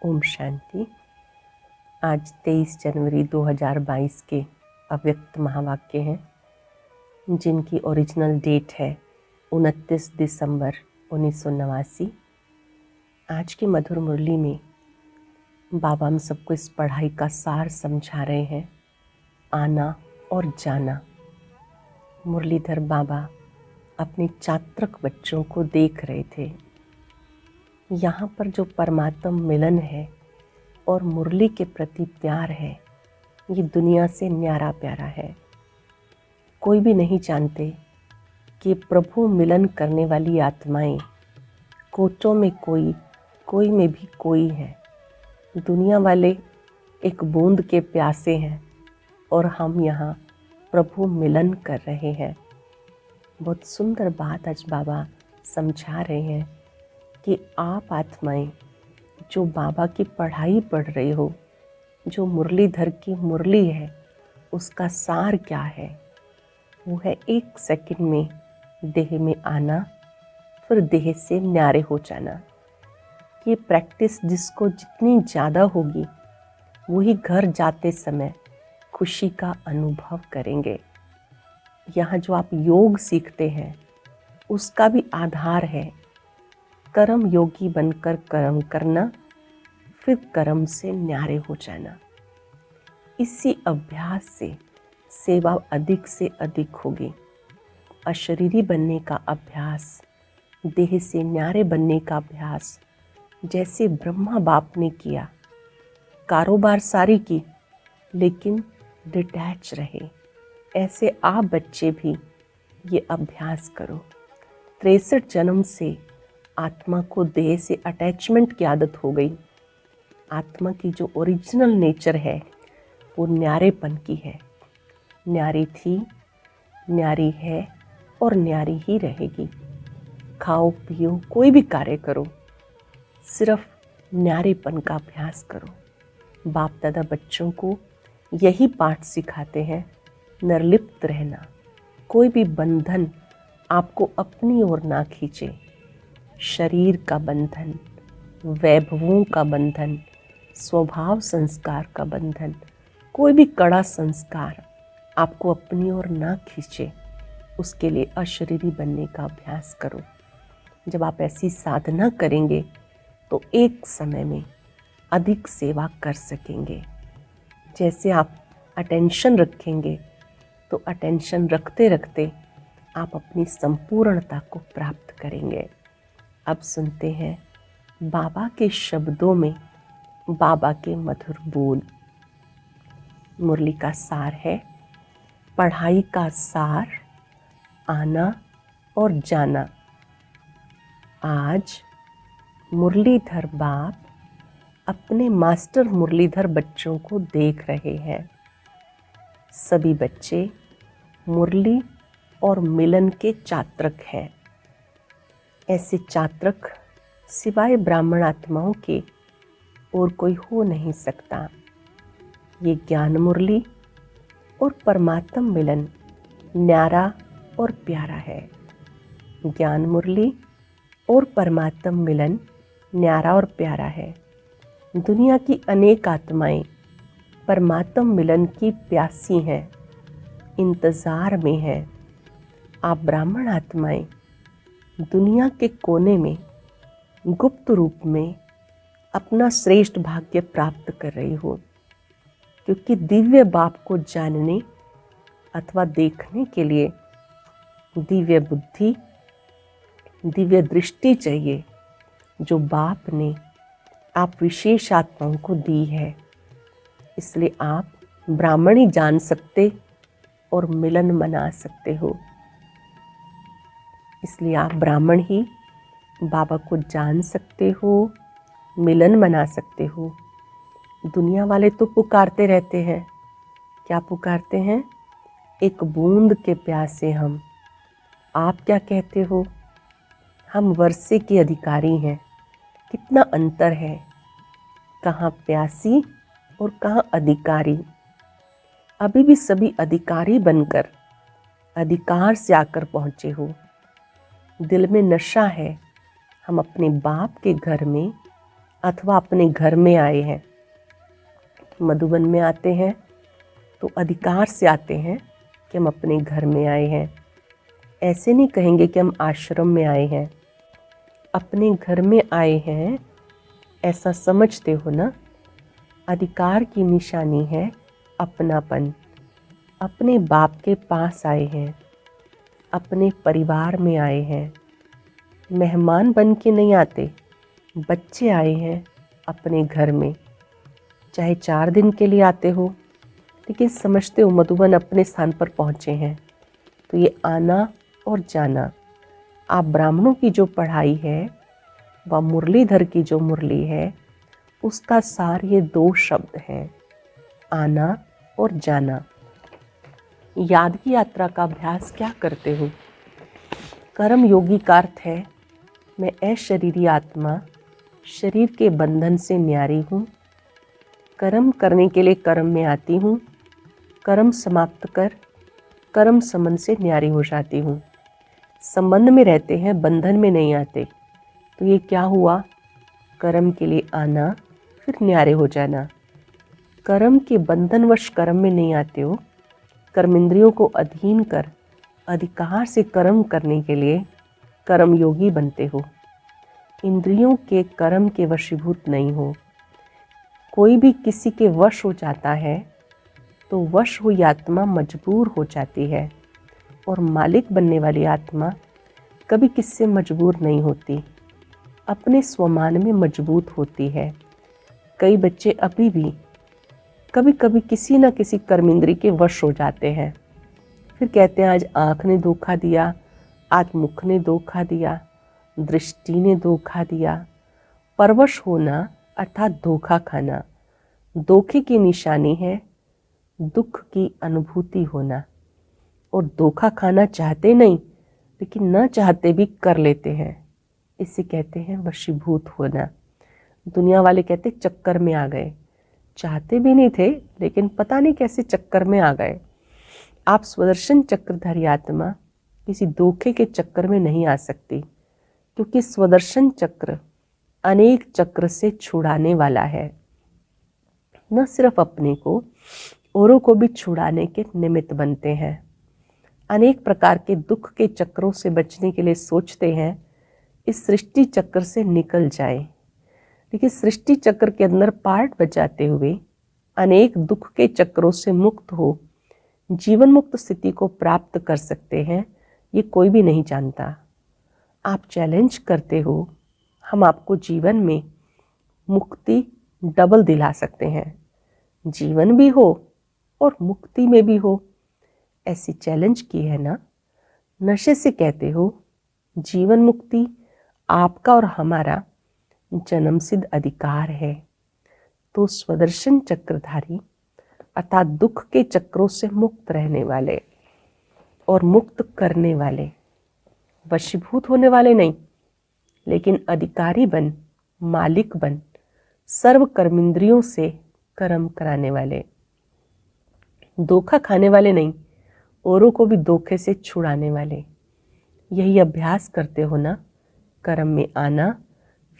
ओम शांति। आज 23 जनवरी 2022 के अव्यक्त महावाक्य हैं, जिनकी ओरिजिनल डेट है 29 दिसंबर 1989। आज की मधुर मुरली में बाबा हम सबको इस पढ़ाई का सार समझा रहे हैं, आना और जाना। मुरलीधर बाबा अपने चात्रक बच्चों को देख रहे थे। यहाँ पर जो परमात्मा मिलन है और मुरली के प्रति प्यार है, ये दुनिया से न्यारा प्यारा है। कोई भी नहीं जानते कि प्रभु मिलन करने वाली आत्माएं कोटों में कोई में भी कोई है। दुनिया वाले एक बूंद के प्यासे हैं और हम यहाँ प्रभु मिलन कर रहे हैं। बहुत सुंदर बात आज बाबा समझा रहे हैं कि आप आत्माएं जो बाबा की पढ़ाई पढ़ रहे हो, जो मुरलीधर की मुरली है, उसका सार क्या है? वो है 1 सेकंड में देह में आना, फिर देह से न्यारे हो जाना। ये प्रैक्टिस जिसको जितनी ज़्यादा होगी, वही घर जाते समय खुशी का अनुभव करेंगे। यहाँ जो आप योग सीखते हैं, उसका भी आधार है कर्म योगी बनकर कर्म करना, फिर कर्म से न्यारे हो जाना। इसी अभ्यास से सेवा अधिक से अधिक होगी। अशरीरी बनने का अभ्यास, देह से न्यारे बनने का अभ्यास, जैसे ब्रह्मा बाप ने किया, कारोबार सारी की लेकिन डिटैच रहे, ऐसे आप बच्चे भी ये अभ्यास करो। 63 जन्म से आत्मा को देह से अटैचमेंट की आदत हो गई। आत्मा की जो ओरिजिनल नेचर है वो न्यारेपन की है। न्यारी थी, न्यारी है और न्यारी ही रहेगी। खाओ पियो, कोई भी कार्य करो, सिर्फ न्यारेपन का अभ्यास करो। बाप दादा बच्चों को यही पाठ सिखाते हैं, निर्लिप्त रहना। कोई भी बंधन आपको अपनी ओर ना खींचे। शरीर का बंधन, वैभवों का बंधन, स्वभाव संस्कार का बंधन, कोई भी कड़ा संस्कार आपको अपनी ओर ना खींचे, उसके लिए अशरीरी बनने का अभ्यास करो। जब आप ऐसी साधना करेंगे तो एक समय में अधिक सेवा कर सकेंगे। जैसे आप अटेंशन रखेंगे तो अटेंशन रखते रखते आप अपनी संपूर्णता को प्राप्त करेंगे। अब सुनते हैं बाबा के शब्दों में बाबा के मधुर बोल। मुरली का सार है, पढ़ाई का सार, आना और जाना। आज मुरलीधर बाप अपने मास्टर मुरलीधर बच्चों को देख रहे हैं। सभी बच्चे मुरली और मिलन के चात्रक हैं। ऐसे चात्रक सिवाय ब्राह्मण आत्माओं के और कोई हो नहीं सकता। ये ज्ञान मुरली और परमात्म मिलन न्यारा और प्यारा है। ज्ञान मुरली और परमात्म मिलन न्यारा और प्यारा है। दुनिया की अनेक आत्माएं परमात्म मिलन की प्यासी हैं, इंतज़ार में हैं। आप ब्राह्मण आत्माएं दुनिया के कोने में गुप्त रूप में अपना श्रेष्ठ भाग्य प्राप्त कर रही हो, क्योंकि दिव्य बाप को जानने अथवा देखने के लिए दिव्य बुद्धि, दिव्य दृष्टि चाहिए, जो बाप ने आप विशेष आत्माओं को दी है। इसलिए आप ब्राह्मण ही जान सकते और मिलन मना सकते हो। इसलिए आप ब्राह्मण ही बाबा को जान सकते हो, मिलन मना सकते हो। दुनिया वाले तो पुकारते रहते हैं। क्या पुकारते हैं? एक बूंद के प्यासे हम। आप क्या कहते हो? हम वर्षे के अधिकारी हैं। कितना अंतर है, कहाँ प्यासी और कहाँ अधिकारी। अभी भी सभी अधिकारी बनकर अधिकार से आकर पहुँचे हो। दिल में नशा है, हम अपने बाप के घर में अथवा अपने घर में आए हैं। मधुबन में आते हैं तो अधिकार से आते हैं कि हम अपने घर में आए हैं। ऐसे नहीं कहेंगे कि हम आश्रम में आए हैं। अपने घर में आए हैं ऐसा समझते हो ना। अधिकार की निशानी है अपनापन। अपने बाप के पास आए हैं, अपने परिवार में आए हैं। मेहमान बन के नहीं आते, बच्चे आए हैं अपने घर में। चाहे 4 दिन के लिए आते हो, लेकिन समझते हो मधुबन अपने स्थान पर पहुँचे हैं। तो ये आना और जाना, आप ब्राह्मणों की जो पढ़ाई है व मुरलीधर की जो मुरली है, उसका सार ये 2 शब्द हैं, आना और जाना। याद की यात्रा का अभ्यास क्या करते हो? कर्म योगी का अर्थ है मैं अशरीरी आत्मा शरीर के बंधन से न्यारी हूँ। कर्म करने के लिए कर्म में आती हूँ, कर्म समाप्त कर कर्म संबंध से न्यारी हो जाती हूँ। संबंध में रहते हैं, बंधन में नहीं आते। तो ये क्या हुआ? कर्म के लिए आना फिर न्यारे हो जाना। कर्म के बंधनवश कर्म में नहीं आते हो, कर्म इंद्रियों को अधीन कर अधिकार से कर्म करने के लिए कर्म योगी बनते हो। इंद्रियों के कर्म के वशीभूत नहीं हो। कोई भी किसी के वश हो जाता है तो वश हुई आत्मा मजबूर हो जाती है, और मालिक बनने वाली आत्मा कभी किससे मजबूर नहीं होती, अपने स्वमान में मजबूत होती है। कई बच्चे अभी भी कभी कभी किसी न किसी कर्मेंद्री के वश हो जाते हैं। फिर कहते हैं आज आँख ने धोखा दिया, आज मुख ने धोखा दिया, दृष्टि ने धोखा दिया। परवश होना अर्थात धोखा खाना। धोखे की निशानी है दुख की अनुभूति होना। और धोखा खाना चाहते नहीं, लेकिन न चाहते भी कर लेते हैं। इसे कहते हैं वशीभूत होना। दुनिया वाले कहते चक्कर में आ गए। चाहते भी नहीं थे, लेकिन पता नहीं कैसे चक्कर में आ गए। आप स्वदर्शन चक्रधारी आत्मा किसी धोखे के चक्कर में नहीं आ सकती, क्योंकि स्वदर्शन चक्र अनेक चक्र से छुड़ाने वाला है। न सिर्फ अपने को, औरों को भी छुड़ाने के निमित्त बनते हैं। अनेक प्रकार के दुख के चक्रों से बचने के लिए सोचते हैं इस सृष्टि चक्र से निकल जाए, लेकिन सृष्टि चक्र के अंदर पार्ट बजाते हुए अनेक दुख के चक्रों से मुक्त हो जीवन मुक्त स्थिति को प्राप्त कर सकते हैं, ये कोई भी नहीं जानता। आप चैलेंज करते हो, हम आपको जीवन में मुक्ति डबल दिला सकते हैं, जीवन भी हो और मुक्ति में भी हो। ऐसी चैलेंज की है ना। नशे से कहते हो जीवन मुक्ति आपका और हमारा जन्मसिद्ध अधिकार है। तो स्वदर्शन चक्रधारी अर्थात दुख के चक्रों से मुक्त रहने वाले और मुक्त करने वाले, वशीभूत होने वाले नहीं, लेकिन अधिकारी बन, मालिक बन, सर्व कर्मेंद्रियों से कर्म कराने वाले, धोखा खाने वाले नहीं, औरों को भी धोखे से छुड़ाने वाले। यही अभ्यास करते हो ना। कर्म में आना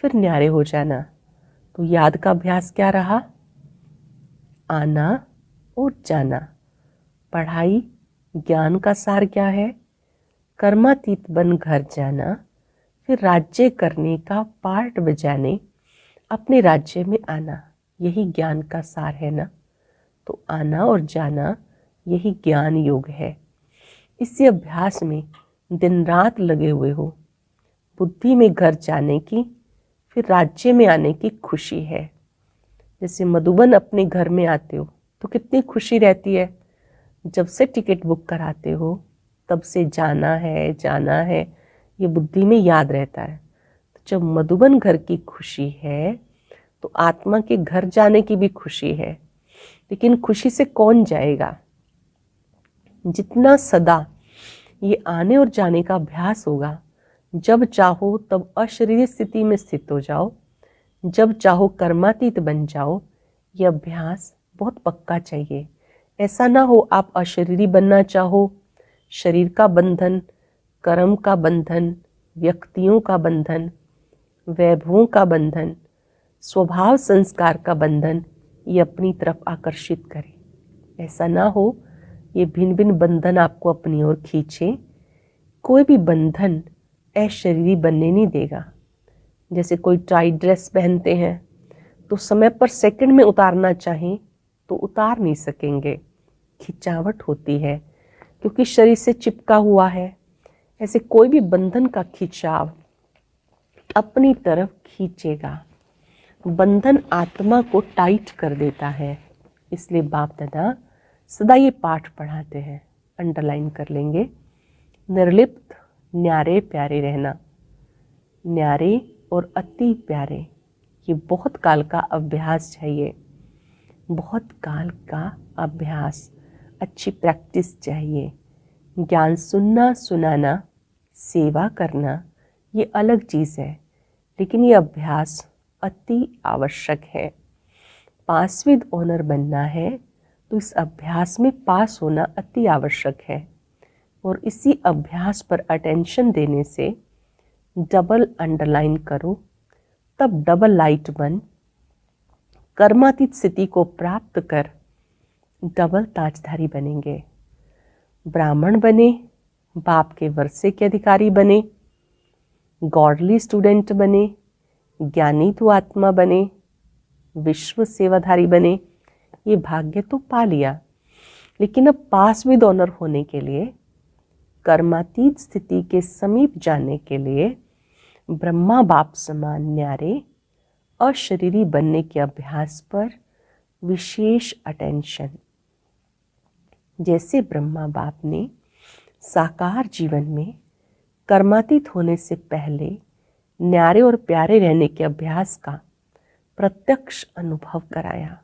फिर न्यारे हो जाना। तो याद का अभ्यास क्या रहा? आना और जाना। पढ़ाई ज्ञान का सार क्या है? कर्मातीत बन घर जाना, फिर राज्य करने का पार्ट बजाने अपने राज्य में आना। यही ज्ञान का सार है ना। तो आना और जाना यही ज्ञान योग है। इसी अभ्यास में दिन रात लगे हुए हो। बुद्धि में घर जाने की, फिर राज्य में आने की खुशी है। जैसे मधुबन अपने घर में आते हो तो कितनी खुशी रहती है। जब से टिकट बुक कराते हो तब से जाना है, ये बुद्धि में याद रहता है। तो जब मधुबन घर की खुशी है तो आत्मा के घर जाने की भी खुशी है। लेकिन खुशी से कौन जाएगा? जितना सदा ये आने और जाने का अभ्यास होगा, जब चाहो तब अशरीरी स्थिति में स्थित हो जाओ, जब चाहो कर्मातीत बन जाओ। ये अभ्यास बहुत पक्का चाहिए। ऐसा ना हो आप अशरीरी बनना चाहो, शरीर का बंधन, कर्म का बंधन, व्यक्तियों का बंधन, वैभवों का बंधन, स्वभाव संस्कार का बंधन ये अपनी तरफ आकर्षित करे। ऐसा ना हो ये भिन्न भिन्न बंधन आपको अपनी ओर खींचे। कोई भी बंधन अशरीरी बनने नहीं देगा। जैसे कोई टाइट ड्रेस पहनते हैं तो समय पर सेकंड में उतारना चाहें तो उतार नहीं सकेंगे, खिंचावट होती है क्योंकि शरीर से चिपका हुआ है। ऐसे कोई भी बंधन का खिंचाव अपनी तरफ खींचेगा। बंधन आत्मा को टाइट कर देता है। इसलिए बाप दादा सदा ये पाठ पढ़ाते हैं, अंडरलाइन कर लेंगे। निर्लिप्त न्यारे प्यारे रहना। न्यारे और अति प्यारे, ये बहुत काल का अभ्यास चाहिए, बहुत काल का अभ्यास, अच्छी प्रैक्टिस चाहिए। ज्ञान सुनना सुनाना, सेवा करना ये अलग चीज़ है, लेकिन ये अभ्यास अति आवश्यक है। पास विद ऑनर बनना है तो इस अभ्यास में पास होना अति आवश्यक है। और इसी अभ्यास पर अटेंशन देने से डबल अंडरलाइन करो, तब डबल लाइट बन कर्मातीत स्थिति को प्राप्त कर डबल ताजधारी बनेंगे। ब्राह्मण बने, बाप के वर्षे के अधिकारी बने, गॉडली स्टूडेंट बने, ज्ञानी तो आत्मा बने, विश्व सेवाधारी बने, ये भाग्य तो पा लिया। लेकिन अब पास विद ऑनर होने के लिए, कर्मातीत स्थिति के समीप जाने के लिए ब्रह्मा बाप समान न्यारे अशरीरी बनने के अभ्यास पर विशेष अटेंशन। जैसे ब्रह्मा बाप ने साकार जीवन में कर्मातीत होने से पहले न्यारे और प्यारे रहने के अभ्यास का प्रत्यक्ष अनुभव कराया।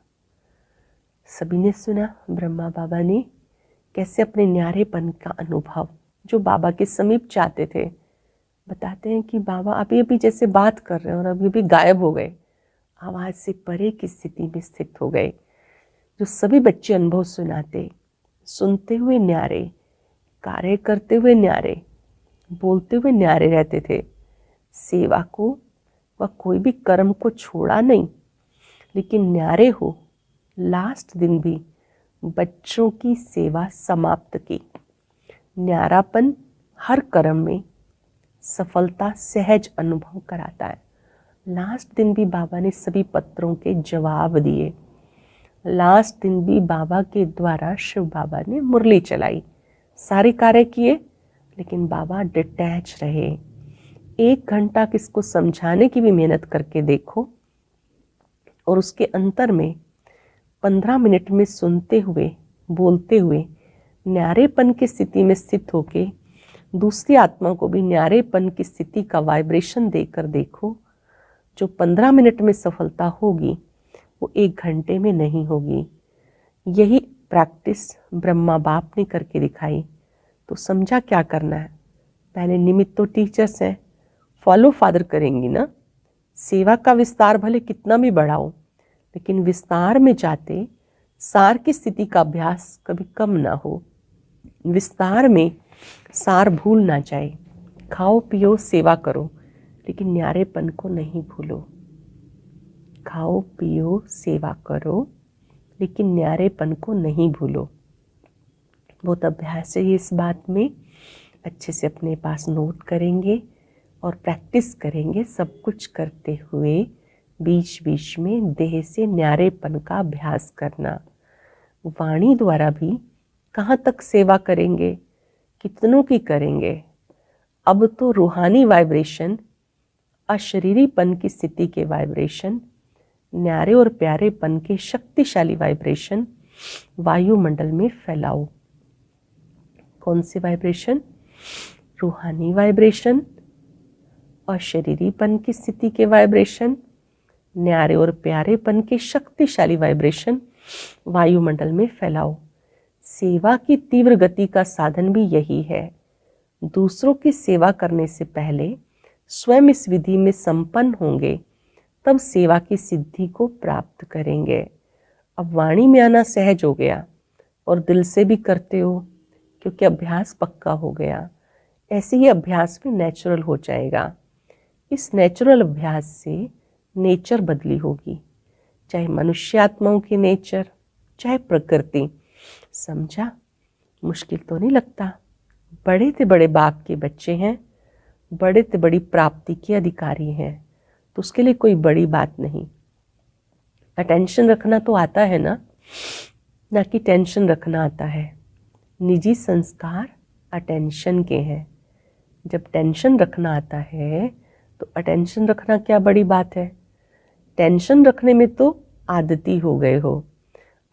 सभी ने सुना ब्रह्मा बाबा ने कैसे अपने न्यारेपन का अनुभव, जो बाबा के समीप चाहते थे, बताते हैं कि बाबा अभी अभी जैसे बात कर रहे हैं और अभी अभी गायब हो गए, आवाज़ से परे की स्थिति में स्थित हो गए। जो सभी बच्चे अनुभव सुनाते, सुनते हुए न्यारे, कार्य करते हुए न्यारे, बोलते हुए न्यारे रहते थे। सेवा को व कोई भी कर्म को छोड़ा नहीं, लेकिन न्यारे हो लास्ट दिन भी बच्चों की सेवा समाप्त की। न्यारापन हर कर्म में सफलता सहज अनुभव कराता है। लास्ट दिन भी बाबा ने सभी पत्रों के जवाब दिए। लास्ट दिन भी बाबा के द्वारा शिव बाबा ने मुरली चलाई, सारे कार्य किए, लेकिन बाबा डिटैच रहे। 1 घंटा किसको समझाने की भी मेहनत करके देखो और उसके अंतर में 15 मिनट में सुनते हुए, बोलते हुए, न्यारेपन की स्थिति में स्थित होके दूसरी आत्मा को भी न्यारेपन की स्थिति का वाइब्रेशन देकर देखो। जो 15 मिनट में सफलता होगी वो 1 घंटे में नहीं होगी। यही प्रैक्टिस ब्रह्मा बाप ने करके दिखाई। तो समझा क्या करना है। पहले निमित्त तो टीचर्स हैं, फॉलो फादर करेंगी ना। सेवा का विस्तार भले कितना भी बढ़ाओ, लेकिन विस्तार में जाते सार की स्थिति का अभ्यास कभी कम ना हो। विस्तार में सार भूल ना जाए। खाओ पियो सेवा करो, लेकिन न्यारेपन को नहीं भूलो। खाओ पियो सेवा करो, लेकिन न्यारेपन को नहीं भूलो। बहुत अभ्यास है इस बात में। अच्छे से अपने पास नोट करेंगे और प्रैक्टिस करेंगे। सब कुछ करते हुए बीच बीच में देह से न्यारेपन का अभ्यास करना। वाणी द्वारा भी कहाँ तक सेवा करेंगे, कितनों की करेंगे। अब तो रूहानी वाइब्रेशन, अशरीरीपन की स्थिति के वाइब्रेशन, न्यारे और प्यारेपन के शक्तिशाली वाइब्रेशन वायुमंडल में फैलाओ। कौन से वाइब्रेशन? रूहानी वाइब्रेशन, अशरीरीपन की स्थिति के वाइब्रेशन, न्यारे और प्यारेपन के शक्तिशाली वाइब्रेशन वायुमंडल में फैलाओ। सेवा की तीव्र गति का साधन भी यही है। दूसरों की सेवा करने से पहले स्वयं इस विधि में संपन्न होंगे, तब सेवा की सिद्धि को प्राप्त करेंगे। अब वाणी में आना सहज हो गया और दिल से भी करते हो, क्योंकि अभ्यास पक्का हो गया। ऐसे ही अभ्यास भी नेचुरल हो जाएगा। इस नेचुरल अभ्यास से नेचर बदली होगी, चाहे मनुष्य आत्माओं की नेचर, चाहे प्रकृति। समझा? मुश्किल तो नहीं लगता। बड़े से बड़े बाप के बच्चे हैं, बड़े से बड़ी प्राप्ति के अधिकारी हैं, तो उसके लिए कोई बड़ी बात नहीं। अटेंशन रखना तो आता है ना कि टेंशन रखना आता है। निजी संस्कार अटेंशन के हैं। जब टेंशन रखना आता है तो अटेंशन रखना क्या बड़ी बात है। टेंशन रखने में तो आदती हो गए हो।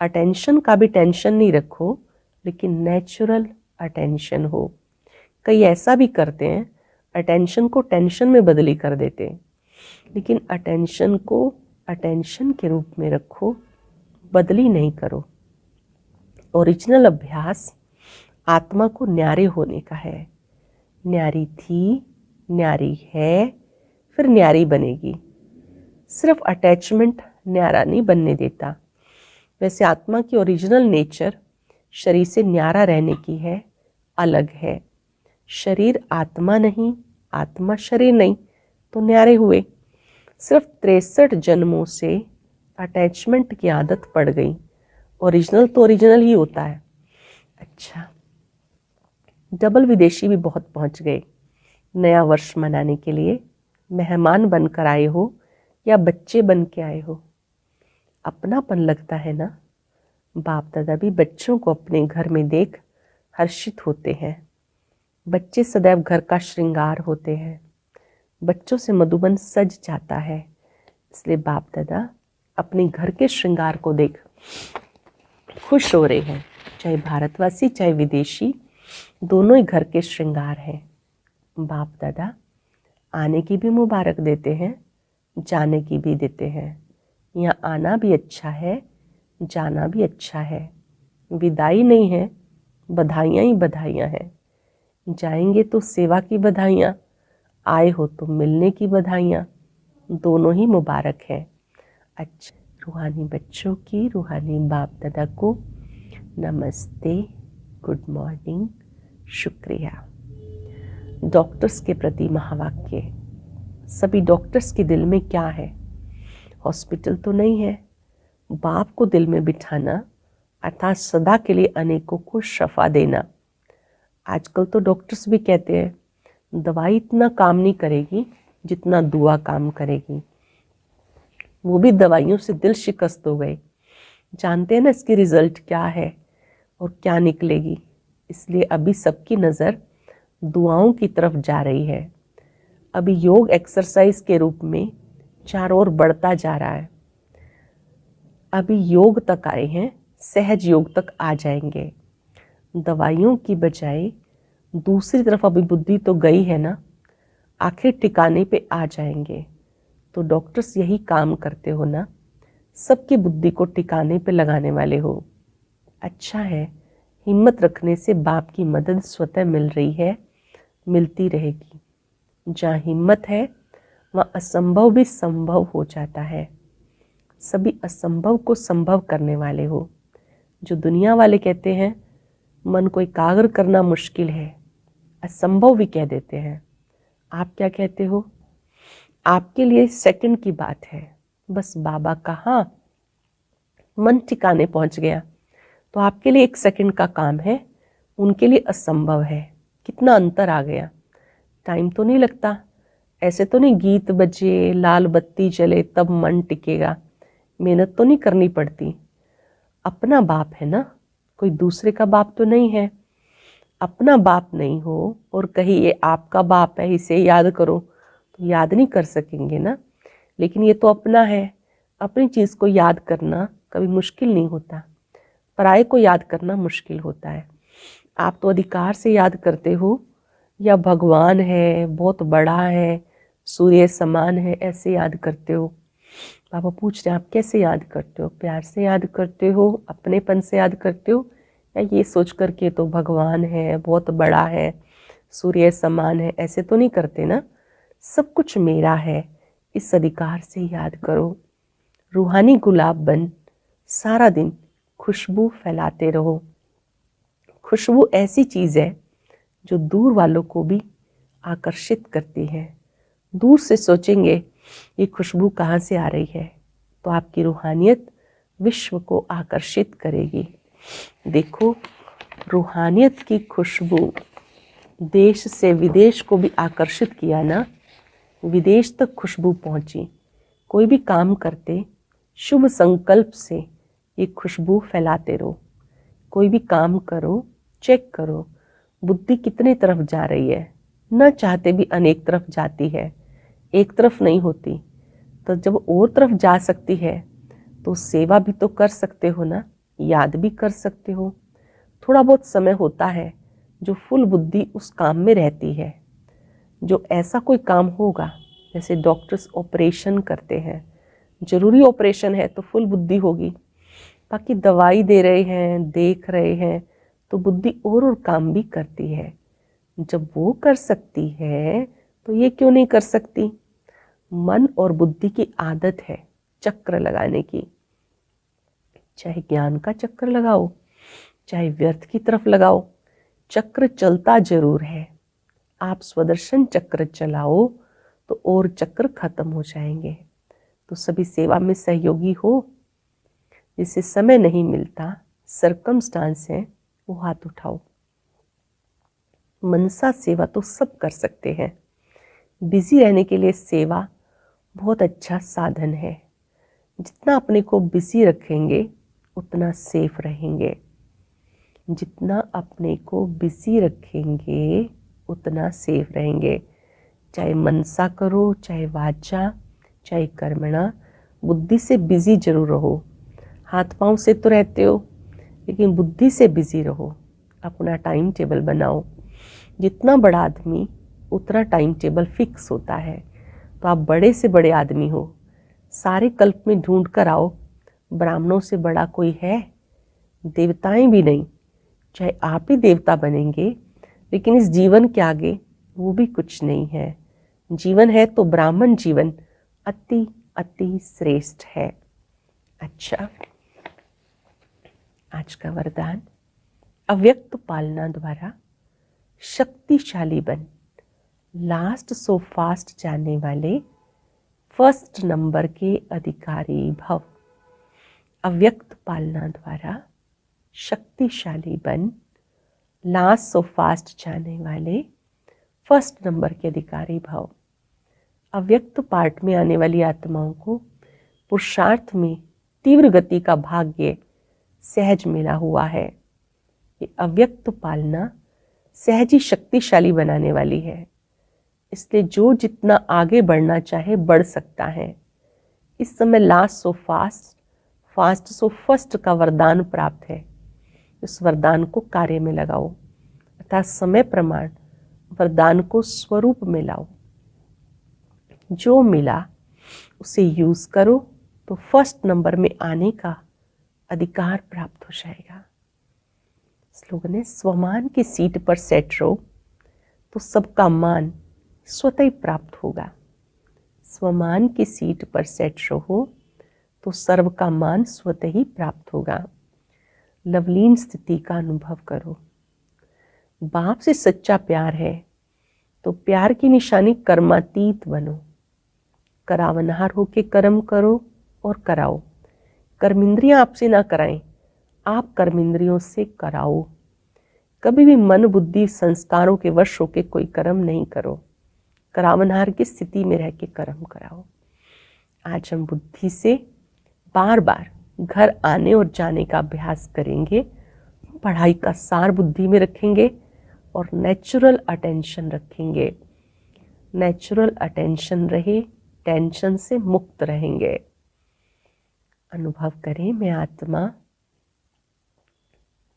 अटेंशन का भी टेंशन नहीं रखो, लेकिन नेचुरल अटेंशन हो। कई ऐसा भी करते हैं, अटेंशन को टेंशन में बदली कर देते हैं, लेकिन अटेंशन को अटेंशन के रूप में रखो, बदली नहीं करो। ओरिजिनल अभ्यास आत्मा को न्यारे होने का है। न्यारी थी, न्यारी है, फिर न्यारी बनेगी। सिर्फ अटैचमेंट न्यारा नहीं बनने देता। वैसे आत्मा की ओरिजिनल नेचर शरीर से न्यारा रहने की है, अलग है। शरीर आत्मा नहीं, आत्मा शरीर नहीं, तो न्यारे हुए। सिर्फ 63 जन्मों से अटैचमेंट की आदत पड़ गई। ओरिजिनल तो ओरिजिनल ही होता है। अच्छा, डबल विदेशी भी बहुत पहुंच गए। नया वर्ष मनाने के लिए मेहमान बनकर आए हो या बच्चे बन के आए हो, अपनापन लगता है ना। बाप दादा भी बच्चों को अपने घर में देख हर्षित होते हैं। बच्चे सदैव घर का श्रृंगार होते हैं। बच्चों से मधुबन सज जाता है, इसलिए बाप दादा अपने घर के श्रृंगार को देख खुश हो रहे हैं। चाहे भारतवासी चाहे विदेशी, दोनों ही घर के श्रृंगार हैं। बाप दादा आने की भी मुबारक देते हैं, जाने की भी देते हैं। यहाँ आना भी अच्छा है, जाना भी अच्छा है। विदाई नहीं है, बधाइयाँ ही बधाइयाँ हैं। जाएंगे तो सेवा की बधाइयाँ, आए हो तो मिलने की बधाइयाँ, दोनों ही मुबारक हैं। अच्छा, रूहानी बच्चों की रूहानी बाप दादा को नमस्ते, गुड मॉर्निंग, शुक्रिया। डॉक्टर्स के प्रति महावाक्य। सभी डॉक्टर्स के दिल में क्या है? हॉस्पिटल तो नहीं है। बाप को दिल में बिठाना अर्थात सदा के लिए अनेकों को शफा देना। आजकल तो डॉक्टर्स भी कहते हैं दवाई इतना काम नहीं करेगी जितना दुआ काम करेगी। वो भी दवाइयों से दिल शिकस्त हो गए। जानते हैं ना इसकी रिजल्ट क्या है और क्या निकलेगी। इसलिए अभी सबकी नज़र दुआओं की तरफ जा रही है। अभी योग एक्सरसाइज के रूप में चारों ओर बढ़ता जा रहा है। अभी योग तक आए हैं, सहज योग तक आ जाएंगे। दवाइयों की बजाय दूसरी तरफ अभी बुद्धि तो गई है ना, आखिर ठिकाने पे आ जाएंगे। तो डॉक्टर्स यही काम करते हो ना, सबकी बुद्धि को ठिकाने पे लगाने वाले हो। अच्छा है, हिम्मत रखने से बाप की मदद स्वतः मिल रही है, मिलती रहेगी। जहाँ हिम्मत है वहाँ असंभव भी संभव हो जाता है। सभी असंभव को संभव करने वाले हो। जो दुनिया वाले कहते हैं मन को एकाग्र करना मुश्किल है, असंभव भी कह देते हैं। आप क्या कहते हो? आपके लिए सेकंड की बात है। बस बाबा कहाँ मन ठिकाने पहुंच गया, तो आपके लिए 1 सेकंड का काम है, उनके लिए असंभव है। कितना अंतर आ गया। टाइम तो नहीं लगता। ऐसे तो नहीं गीत बजे, लाल बत्ती जले तब मन टिकेगा। मेहनत तो नहीं करनी पड़ती। अपना बाप है ना, कोई दूसरे का बाप तो नहीं है। अपना बाप नहीं हो और कहीं ये आपका बाप है, इसे याद करो, तो याद नहीं कर सकेंगे ना। लेकिन ये तो अपना है। अपनी चीज़ को याद करना कभी मुश्किल नहीं होता, पराये को याद करना मुश्किल होता है। आप तो अधिकार से याद करते हो, या भगवान है, बहुत बड़ा है, सूर्य समान है, ऐसे याद करते हो। बाबा पूछ रहे हैं आप कैसे याद करते हो? प्यार से याद करते हो, अपनेपन से याद करते हो, या ये सोच कर के तो भगवान है, बहुत बड़ा है, सूर्य समान है, ऐसे तो नहीं करते ना। सब कुछ मेरा है, इस अधिकार से याद करो। रूहानी गुलाब बन सारा दिन खुशबू फैलाते रहो। खुशबू ऐसी चीज़ है जो दूर वालों को भी आकर्षित करती है। दूर से सोचेंगे ये खुशबू कहाँ से आ रही है? तो आपकी रूहानियत विश्व को आकर्षित करेगी। देखो, रूहानियत की खुशबू देश से विदेश को भी आकर्षित किया ना, विदेश तक खुशबू पहुंची। कोई भी काम करते शुभ संकल्प से ये खुशबू फैलाते रहो। कोई भी काम करो, चेक करो बुद्धि कितने तरफ जा रही है। न चाहते भी अनेक तरफ जाती है, एक तरफ नहीं होती। तो जब और तरफ जा सकती है तो सेवा भी तो कर सकते हो ना, याद भी कर सकते हो। थोड़ा बहुत समय होता है जो फुल बुद्धि उस काम में रहती है। जो ऐसा कोई काम होगा, जैसे डॉक्टर्स ऑपरेशन करते हैं, जरूरी ऑपरेशन है तो फुल बुद्धि होगी। बाकी दवाई दे रहे हैं, देख रहे हैं, तो बुद्धि और काम भी करती है। जब वो कर सकती है तो ये क्यों नहीं कर सकती? मन और बुद्धि की आदत है चक्र लगाने की। चाहे ज्ञान का चक्कर लगाओ, चाहे व्यर्थ की तरफ लगाओ, चक्र चलता जरूर है। आप स्वदर्शन चक्र चलाओ तो और चक्र खत्म हो जाएंगे। तो सभी सेवा में सहयोगी हो। जिसे समय नहीं मिलता, सरकमस्टांस है, वो हाथ उठाओ। मनसा सेवा तो सब कर सकते हैं। बिजी रहने के लिए सेवा बहुत अच्छा साधन है। जितना अपने को बिजी रखेंगे उतना सेफ रहेंगे। जितना अपने को बिजी रखेंगे उतना सेफ रहेंगे। चाहे मनसा करो, चाहे वाचा, चाहे कर्मणा, बुद्धि से बिजी जरूर रहो। हाथ पांव से तो रहते हो, लेकिन बुद्धि से बिजी रहो। अपना टाइम टेबल बनाओ। जितना बड़ा आदमी उतना टाइम टेबल फिक्स होता है। तो आप बड़े से बड़े आदमी हो, सारे कल्प में ढूंढ कर आओ। ब्राह्मणों से बड़ा कोई है? देवताएं भी नहीं। चाहे आप ही देवता बनेंगे, लेकिन इस जीवन के आगे वो भी कुछ नहीं है। जीवन है तो ब्राह्मण जीवन अति अति श्रेष्ठ है। अच्छा, आज का वरदान, अव्यक्त पालना द्वारा शक्तिशाली बन लास्ट सो फास्ट जाने वाले फर्स्ट नंबर के अधिकारी भव। अव्यक्त पालना द्वारा शक्तिशाली बन लास्ट सो फास्ट जाने वाले फर्स्ट नंबर के अधिकारी भव। अव्यक्त पार्ट में आने वाली आत्माओं को पुरुषार्थ में तीव्र गति का भाग्य सहज मिला हुआ है। ये अव्यक्त पालना सहज ही शक्तिशाली बनाने वाली है। इसलिए जो जितना आगे बढ़ना चाहे बढ़ सकता है। इस समय last so fast, fast so first का वरदान प्राप्त है। इस वरदान को कार्य में लगाओ, अर्थात समय प्रमाण वरदान को स्वरूप में लाओ। जो मिला उसे यूज करो तो फर्स्ट नंबर में आने का अधिकार प्राप्त हो जाएगा। स्लोगन है, स्वमान की सीट पर सेट रहो तो सबका मान स्वतः ही प्राप्त होगा। स्वमान की सीट पर सेट रहो तो सर्व का मान स्वतः ही प्राप्त होगा। लवलीन स्थिति का अनुभव करो। बाप से सच्चा प्यार है तो प्यार की निशानी कर्मातीत बनो। करावनहार होके कर्म करो और कराओ। कर्मेंद्रियां आपसे ना कराएं, आप कर्मेंद्रियों से कराओ। कभी भी मन बुद्धि संस्कारों के वश होके कोई कर्म नहीं करो। करावनहार की स्थिति में रह के कर्म कराओ। आज हम बुद्धि से बार बार घर आने और जाने का अभ्यास करेंगे। पढ़ाई का सार बुद्धि में रखेंगे और नेचुरल अटेंशन रखेंगे। नेचुरल अटेंशन रहे, टेंशन से मुक्त रहेंगे। अनुभव करें, मैं आत्मा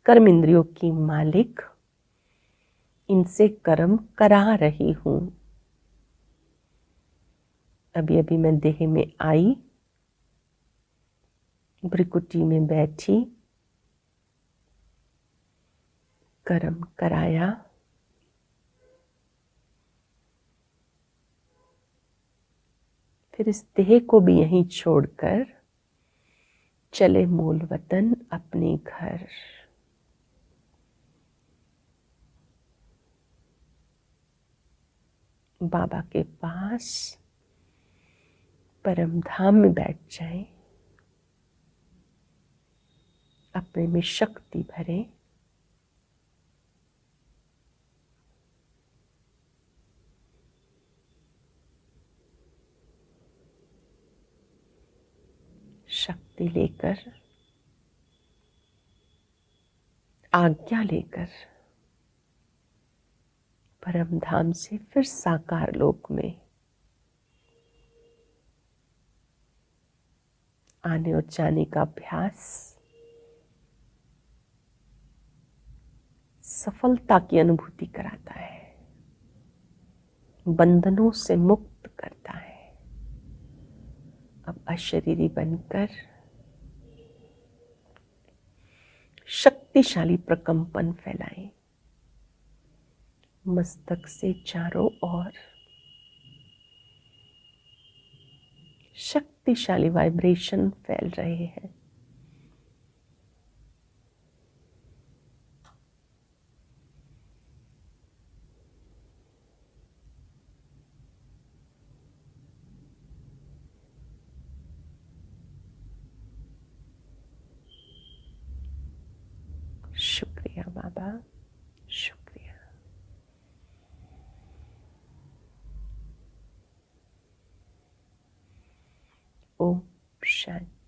कर्म इंद्रियों की मालिक, इनसे कर्म करा रही हूं। अभी अभी मैं देह में आई, भ्रिकुटी में बैठी, कर्म कराया, फिर इस देह को भी यहीं छोड़कर चले मूल वतन अपने घर। बाबा के पास परम धाम में बैठ जाएं, अपने में शक्ति भरें, शक्ति लेकर, आज्ञा लेकर परम धाम से फिर साकार लोक में आने और जाने का अभ्यास सफलता की अनुभूति कराता है, बंधनों से मुक्त करता है। अब अशरीरी बनकर शक्तिशाली प्रकंपन फैलाएं, मस्तक से चारों ओर शक्तिशाली वाइब्रेशन फैल रहे हैं। शुक्रिया बाबा, शुक्रिया। ओम शांति।